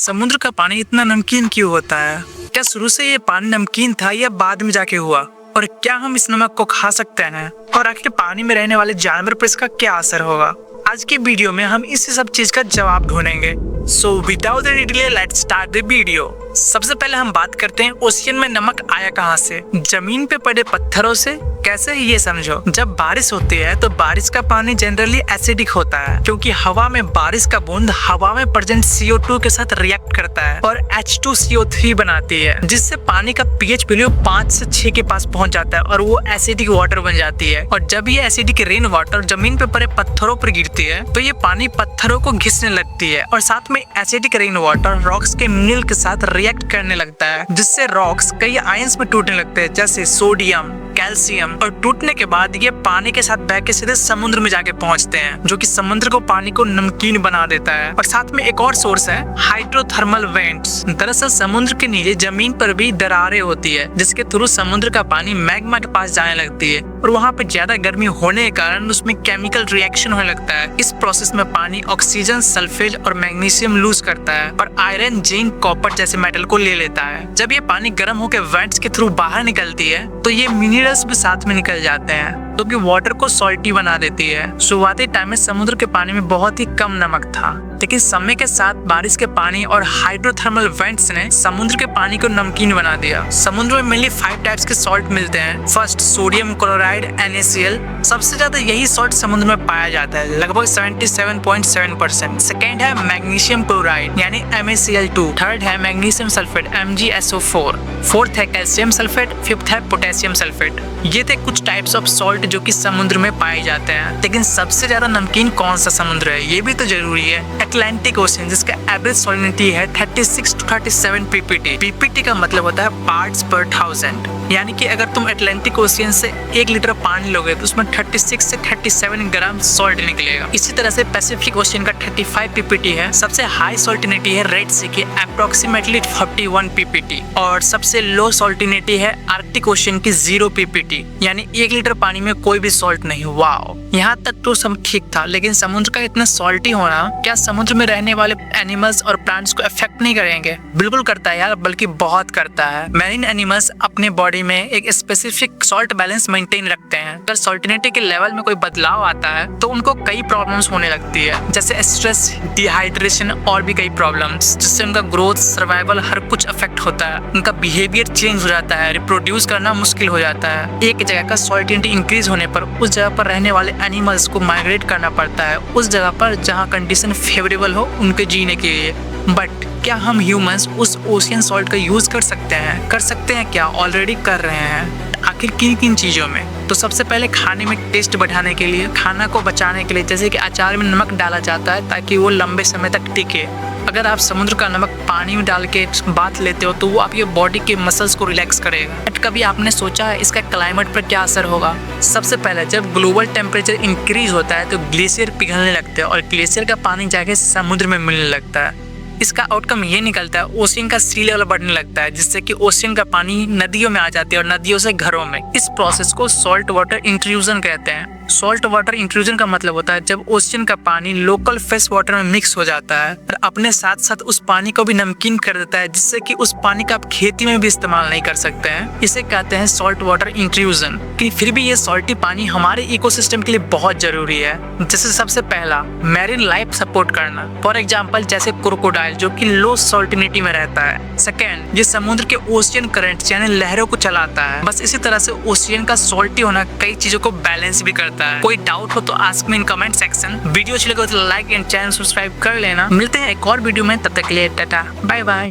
समुद्र का पानी इतना नमकीन क्यों होता है? क्या शुरू से ये पानी नमकीन था या बाद में जाके हुआ? और क्या हम इस नमक को खा सकते हैं? और आखिर पानी में रहने वाले जानवर पर इसका क्या असर होगा? आज की वीडियो में हम इसी सब चीज का जवाब ढूंढेंगे। So without any delay let's start the video. सबसे पहले हम बात करते हैं ओशियन में नमक आया कहाँ से? जमीन पे पड़े पत्थरों से। कैसे ये समझो, जब बारिश होती है तो बारिश का पानी जनरली एसिडिक होता है क्योंकि हवा में बारिश का बूंद हवा में प्रेजेंट CO2 के साथ रिएक्ट करता है और H2CO3 बनाती है, जिससे पानी का pH वैल्यू 5 से 6 के पास पहुंच जाता है और वो एसिडिक वाटर बन जाती है। और जब ये एसिडिक रेन वाटर जमीन पे पड़े पत्थरों पर गिरती है तो ये पानी पत्थरों को घिसने लगती है और साथ में एसिडिक रेन वाटर रॉक्स के मिनरल के साथ रिएक्ट करने लगता है, जिससे रॉक्स कई आयंस में टूटने लगते हैं जैसे सोडियम, कैल्शियम। और टूटने के बाद ये पानी के साथ बह के सीधे समुद्र में जाके पहुंचते हैं, जो कि समुद्र को पानी को नमकीन बना देता है। और साथ में एक और सोर्स है हाइड्रोथर्मल वेंट्स। दरअसल समुद्र के नीचे जमीन पर भी दरारें होती है जिसके थ्रू समुद्र का पानी मैग्मा के पास जाने लगती है और वहाँ पे ज्यादा गर्मी होने के कारण उसमें केमिकल रिएक्शन होने लगता है। इस प्रोसेस में पानी ऑक्सीजन, सल्फेट और मैग्नीशियम लूज करता है और आयरन, जिंक, कॉपर जैसे मेटल को ले लेता है। जब ये पानी गर्म होकर वेंट्स के थ्रू बाहर निकलती है तो ये मिनरल्स भी साथ में निकल जाते हैं, जो कि वाटर को सॉल्टी बना देती है। शुरुआती टाइम में समुद्र के पानी में बहुत ही कम नमक था, लेकिन समय के साथ बारिश के पानी और हाइड्रोथर्मल वेंट्स ने समुद्र के पानी को नमकीन बना दिया। समुद्र में मेनली 5 टाइप्स के सॉल्ट मिलते हैं। First, sodium chloride NaCl। सबसे ज्यादा यही सॉल्ट समुद्र में पाया जाता है, लगभग 77.7%। सेकेंड है मैग्नीशियम क्लोराइड यानी MaCl2। थर्ड है मैग्नीशियम सल्फेट MgSO4। फोर्थ है कैल्शियम सल्फेट। फिफ्थ है पोटेशियम सल्फेट। ये थे कुछ टाइप्स ऑफ सॉल्ट जो कि समुद्र में पाए जाते हैं। लेकिन सबसे ज्यादा नमकीन कौन सा समुद्र है, ये भी तो जरूरी है। अटलांटिक ओशन, जिसका एवरेज सॉलिनिटी है 36 to 37 ppT। ppT का मतलब होता है पार्ट्स पर 1000, यानी कि अगर तुम अटलांटिक ओशियन से 1 लीटर पानी लोगे तो उसमें 36 से 37 ग्राम सॉल्ट निकलेगा। इसी तरह से पैसिफिक ओशियन का 35 ppT है। सबसे हाई सॉल्टिनिटी है रेड सी की अप्रोक्सीमेटली 41 ppT और सबसे लो सॉल्टिनिटी है आर्कटिक ओशियन की 0 ppT, यानी 1 लीटर पानी में कोई भी सॉल्ट नहीं। वाओ, यहाँ तक तो सब ठीक था, लेकिन समुद्र का इतना सॉल्टी होना क्या समुद्र में रहने वाले एनिमल्स और प्लांट्स को अफेक्ट नहीं करेंगे? बिल्कुल करता है यार, बल्कि बहुत करता है। मैरीन एनिमल्स अपने बॉडी में एक स्पेसिफिक सॉल्ट बैलेंस मेंटेन रखते हैं। अगर सॉल्टिनिटी के लेवल में कोई बदलाव आता है तो उनको कई प्रॉब्लम्स होने लगती है, जैसे स्ट्रेस, डिहाइड्रेशन और भी कई प्रॉब्लम्स, जिससे उनका ग्रोथ, सर्वाइवल हर कुछ अफेक्ट होता है। उनका बिहेवियर चेंज हो जाता है, रिप्रोड्यूस करना मुश्किल हो जाता है। एक जगह का सॉल्टिनिटी इंक्रीज होने पर उस जगह पर रहने वाले एनिमल्स को माइग्रेट करना पड़ता है उस जगह पर जहाँ कंडीशन फेवरेबल हो उनके जीने के लिए। बट क्या हम ह्यूमंस उस ओशियन सॉल्ट का यूज कर सकते हैं? कर सकते हैं क्या? ऑलरेडी कर रहे हैं। आखिर किन किन चीज़ों में? तो सबसे पहले खाने में टेस्ट बढ़ाने के लिए, खाना को बचाने के लिए, जैसे कि अचार में नमक डाला जाता है ताकि वो लंबे समय तक टिके। अगर आप समुद्र का नमक पानी में डाल के बाथ लेते हो तो वो आपके बॉडी के मसल्स को रिलैक्स करेगा। बट कभी आपने सोचा है इसका क्लाइमेट पर क्या असर होगा? सबसे पहले जब ग्लोबल टेम्परेचर इंक्रीज होता है तो ग्लेशियर पिघलने लगते हैं और ग्लेशियर का पानी जाके समुद्र में मिलने लगता है। इसका आउटकम ये निकलता है ओशियन का सी लेवल बढ़ने लगता है, जिससे कि ओशियन का पानी नदियों में आ जाती है और नदियों से घरों में। इस प्रोसेस को सॉल्ट वाटर इंट्रूजन कहते हैं। सॉल्ट वाटर इंट्रूजन का मतलब होता है जब ओशियन का पानी लोकल फ्रेश वाटर में मिक्स हो जाता है और अपने साथ साथ उस पानी को भी नमकीन कर देता है, जिससे कि उस पानी का आप खेती में भी इस्तेमाल नहीं कर सकते हैं। इसे कहते हैं सॉल्ट वाटर इंट्रूजन। फिर भी ये सॉल्टी पानी हमारे इकोसिस्टम के लिए बहुत जरूरी है। जैसे सबसे पहला, मैरीन लाइफ सपोर्ट करना। फॉर एग्जाम्पल जैसे क्रोकोडाइल जो कि लो सॉल्टिनिटी में रहता है। सेकेंड, ये समुद्र के ओशियन करंट यानी लहरों को चलाता है। बस इसी तरह से ओशियन का सॉल्टी होना कई चीजों को बैलेंस भी करता है। कोई डाउट हो तो ask me in comment section. Video अच्छी लगे तो लाइक एंड चैनल सब्सक्राइब कर लेना। मिलते हैं एक और वीडियो में, तब तक के लिए टाटा बाय बाय।